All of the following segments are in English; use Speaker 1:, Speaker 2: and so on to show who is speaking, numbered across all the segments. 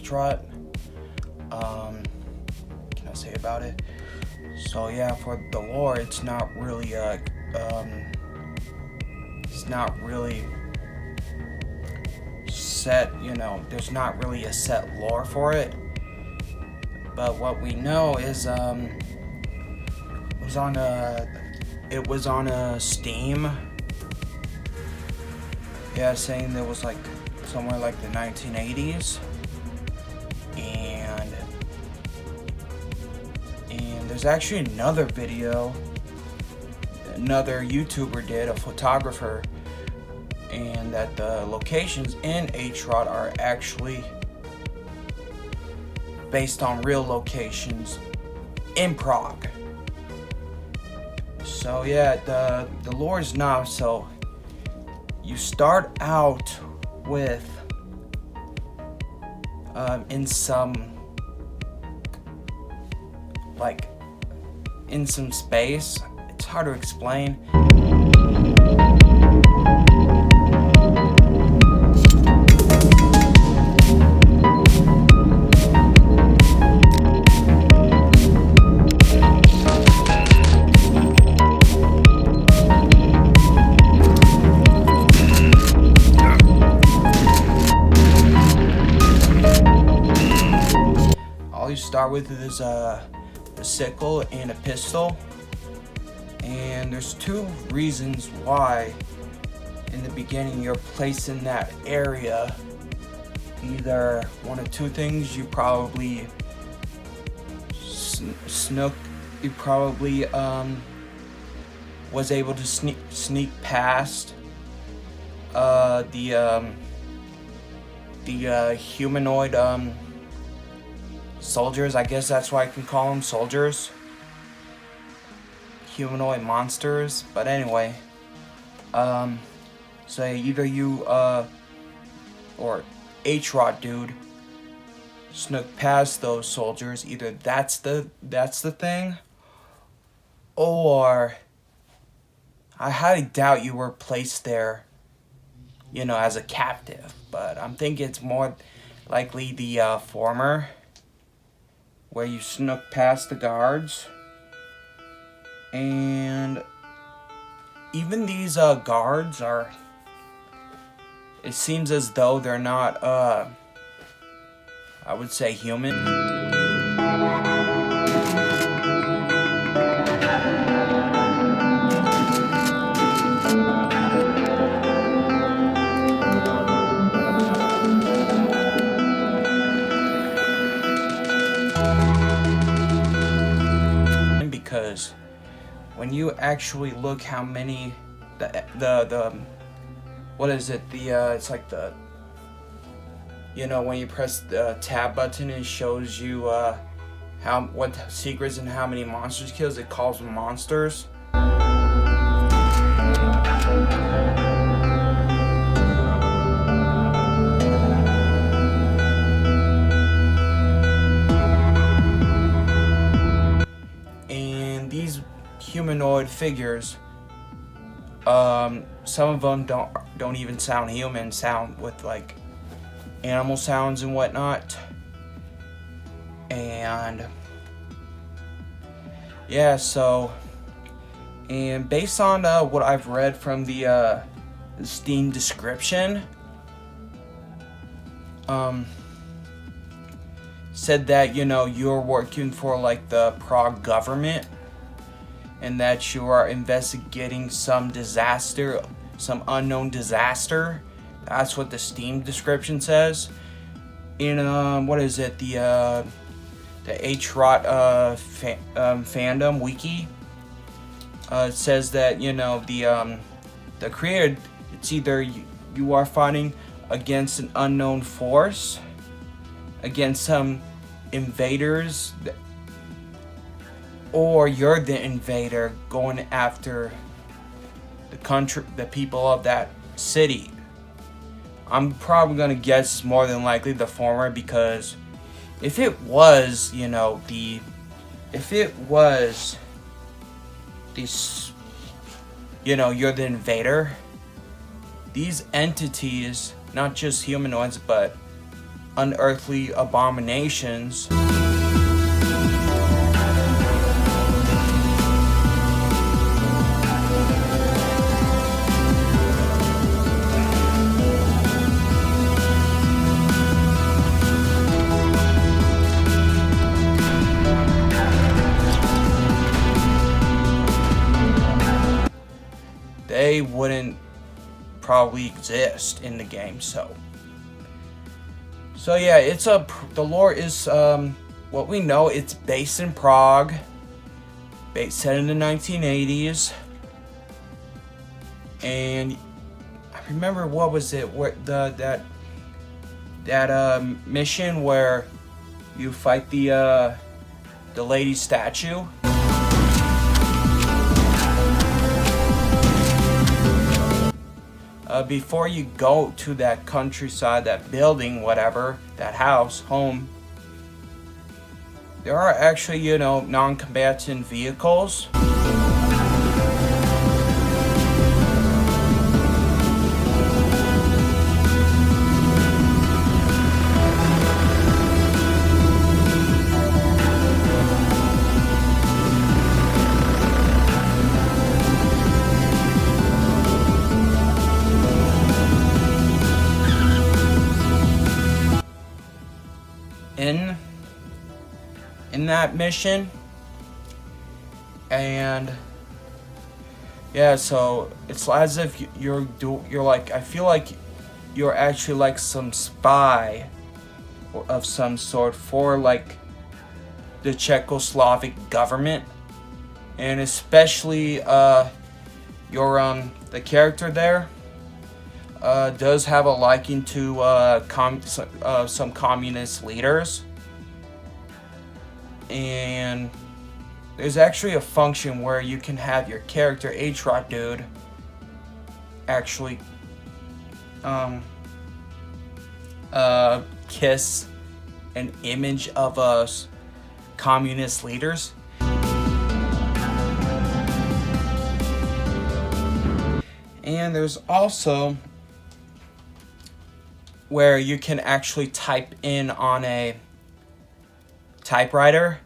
Speaker 1: HROT. Can I say about it? So yeah, for the lore, it's not really set, there's not really a set lore for it. But what we know is it was on a Steam. Yeah, saying there was like somewhere like the 1980s. And there's actually another video another YouTuber did, a photographer, and that the locations in HROT are actually based on real locations in Prague. So yeah, the lore is now, so you start out with in some space. It's hard to explain. All you start with is a sickle and a pistol, and there's two reasons why in the beginning you're placed in that area. Either one of two things: you probably was able to sneak past the humanoid soldiers. I guess that's why I can call them soldiers. Humanoid monsters. But anyway, so either you or HROT dude snuck past those soldiers. Either that's the thing, or I highly doubt you were placed there, as a captive. But I'm thinking it's more likely the former, where you snuck past the guards. And even these guards are, it seems as though they're not, I would say, human. Because when you actually look how many what is it, it's like when you press the tab button, it shows you what secrets and how many monsters kills. It calls them monsters. Humanoid figures, some of them don't even sound human, sound with like animal sounds and whatnot. And yeah, so, and based on what I've read from the Steam description, said that you're working for like the Prague government, and that you are investigating some disaster, some unknown disaster. That's what the Steam description says. In what is it, the HROT fandom wiki, it says that the creator, it's either you are fighting against an unknown force, against some invaders, or you're the invader going after the people of that city. I'm probably gonna guess more than likely the former, because if it was, you're the invader, these entities, not just humanoids, but unearthly abominations. They wouldn't probably exist in the game. So yeah, the lore is what we know. It's based in Prague, set in the 1980s, and I remember, what was it? Where that mission where you fight the lady statue. Before you go to that countryside, that building, whatever, that house, home, there are actually, non-combatant vehicles. In that mission, and yeah, so it's as if you're like, I feel like you're actually like some spy of some sort for like the Czechoslovak government, and especially the character there does have a liking to some communist leaders. And there's actually a function where you can have your character, HROT dude, actually kiss an image of us communist leaders. And there's also where you can actually type in on a typewriter.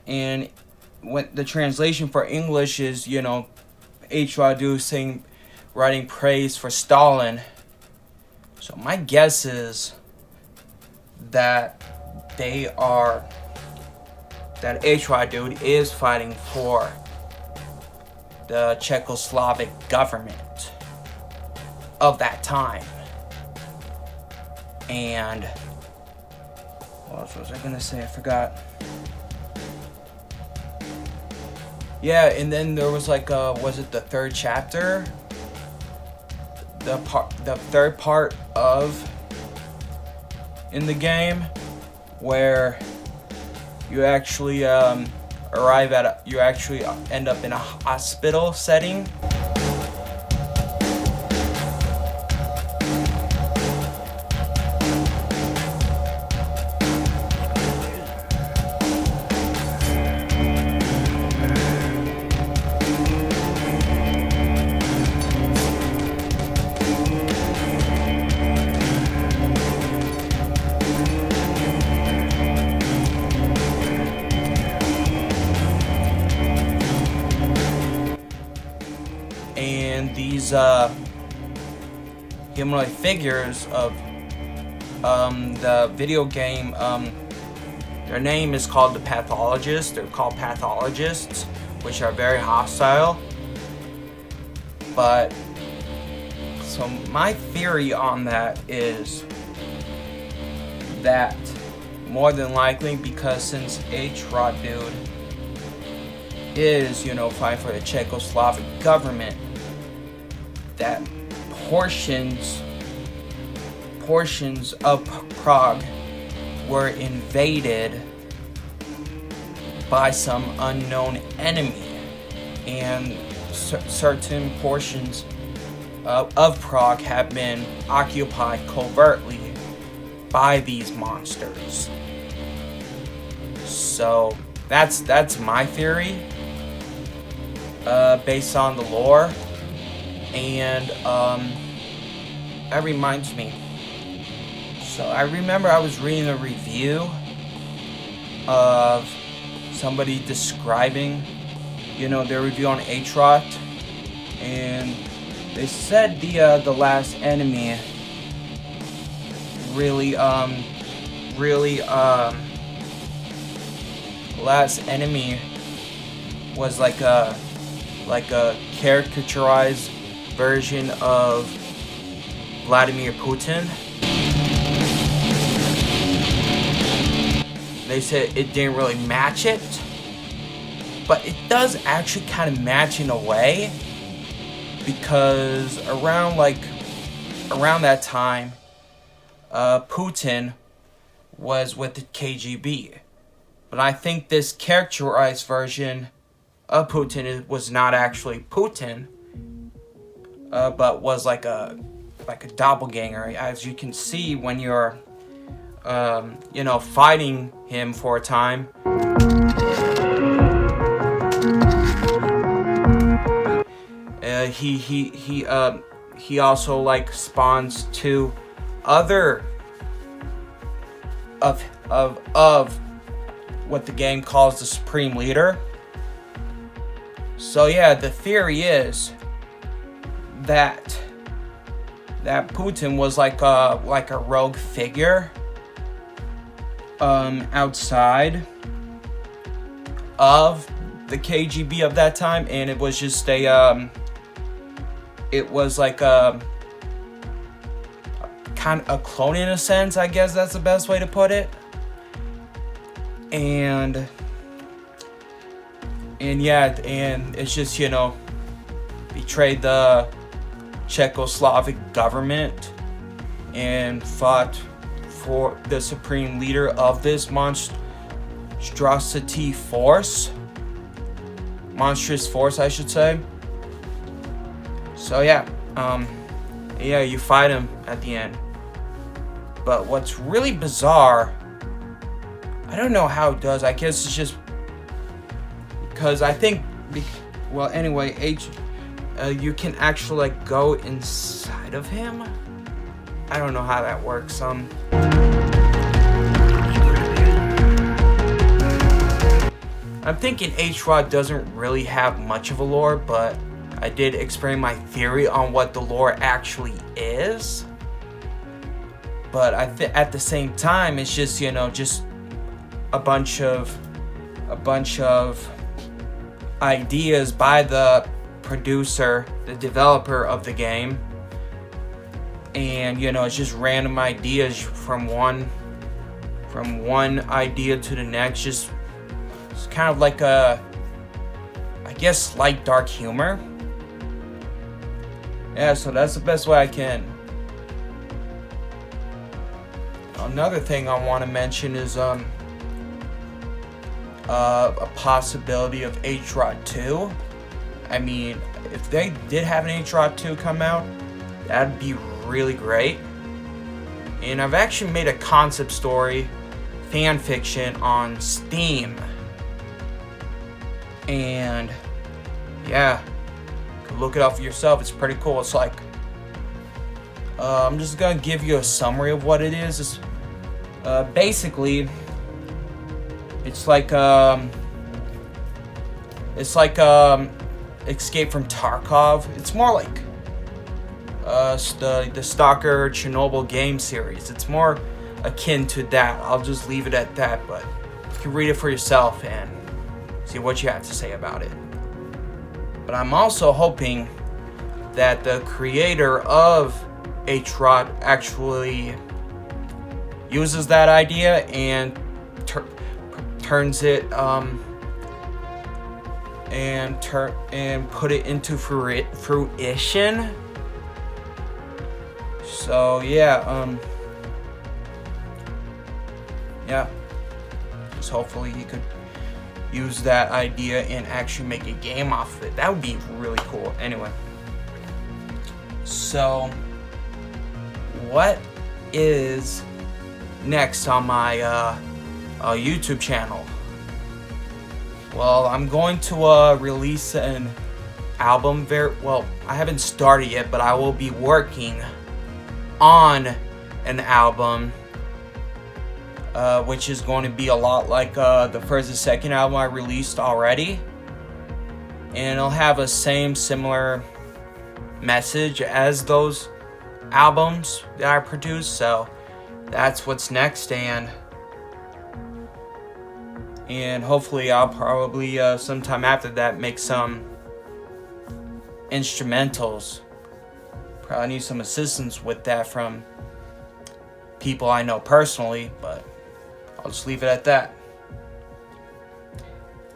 Speaker 1: And when the translation for English is, HROT writing praise for Stalin. So my guess is that that HROT dude is fighting for the Czechoslovak government of that time. And what else was I gonna say? I forgot. Yeah, and then there was like was it the third chapter? The third part of in the game where you actually you actually end up in a hospital setting. And these humanoid figures of the video game, their name is called the Pathologists. They're called Pathologists, which are very hostile. But so my theory on that is that more than likely, because since HROT dude is, fighting for the Czechoslovak government, that portions of Prague were invaded by some unknown enemy, and certain portions of Prague have been occupied covertly by these monsters. So that's my theory, based on the lore. And that reminds me. So I remember I was reading a review of somebody describing, their review on HROT, and they said the last enemy last enemy was like a caricaturized version of Vladimir Putin. They said it didn't really match it, but it does actually kind of match in a way, because around that time, Putin was with the KGB. But I think this characterized version of Putin was not actually Putin, but was like a doppelganger, as you can see when you're fighting him for a time. He also spawns two other of what the game calls the Supreme Leader. So yeah, the theory is that Putin was like a rogue figure outside of the KGB of that time, and it was just it was like a kind of a clone in a sense, I guess that's the best way to put it. And it's just, betrayed the Czechoslovak government and fought for the supreme leader of this monstrous force, I should say. So you fight him at the end. But what's really bizarre, I don't know how it does. I guess it's just because I think, you can actually go inside of him. I don't know how that works. I'm thinking HROT doesn't really have much of a lore, but I did explain my theory on what the lore actually is. But at the same time, it's just just a bunch of ideas by the producer, the developer of the game, and it's just random ideas from one idea to the next. Just it's kind of like I guess light dark humor. Yeah, so that's the best way I can. Another thing I want to mention is a possibility of HROT 2. I mean, if they did have an HROT 2 come out, that'd be really great. And I've actually made a concept story, Fanfiction, on Steam. And yeah, you can look it up for yourself. It's pretty cool. It's like, I'm just gonna give you a summary of what it is. It's, basically, it's like Escape from Tarkov. It's more like the Stalker Chernobyl game series. It's more akin to that. I'll just leave it at that, but you can read it for yourself and see what you have to say about it. But I'm also hoping that the creator of HROT actually uses that idea and turns it and put it into fruition. So just hopefully he could use that idea and actually make a game off of it. That would be really cool. Anyway, So, what is next on my YouTube channel? Well, I'm going to release an album well, I haven't started yet, but I will be working on an album, which is going to be a lot like the first and second album I released already, and it'll have a similar message as those albums that I produced. So that's what's next, and hopefully I'll probably sometime after that make some instrumentals. Probably need some assistance with that from people I know personally, but I'll just leave it at that.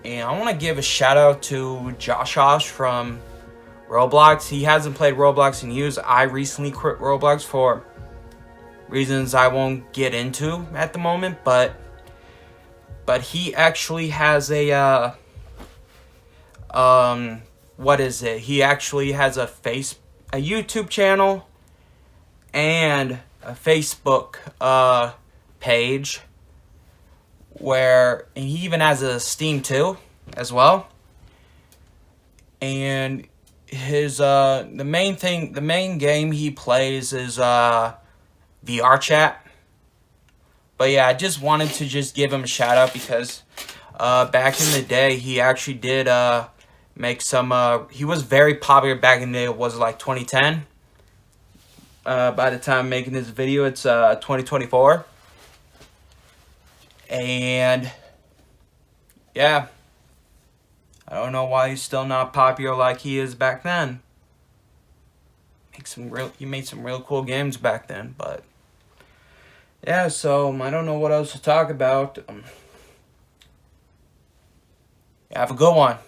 Speaker 1: And I want to give a shout out to Josh from Roblox. He hasn't played Roblox in years. I recently quit Roblox for reasons I won't get into at the moment, but he actually has a what is it? He actually has a YouTube channel and a Facebook page and he even has a Steam too as well. And his the main game he plays is VR chat. But yeah, I just wanted to give him a shout out because back in the day he actually did make some he was very popular back in the day. It was like 2010. By the time I'm making this video, it's 2024. And yeah, I don't know why he's still not popular like he is back then. He made some real cool games back then, but yeah, so I don't know what else to talk about. Have a good one.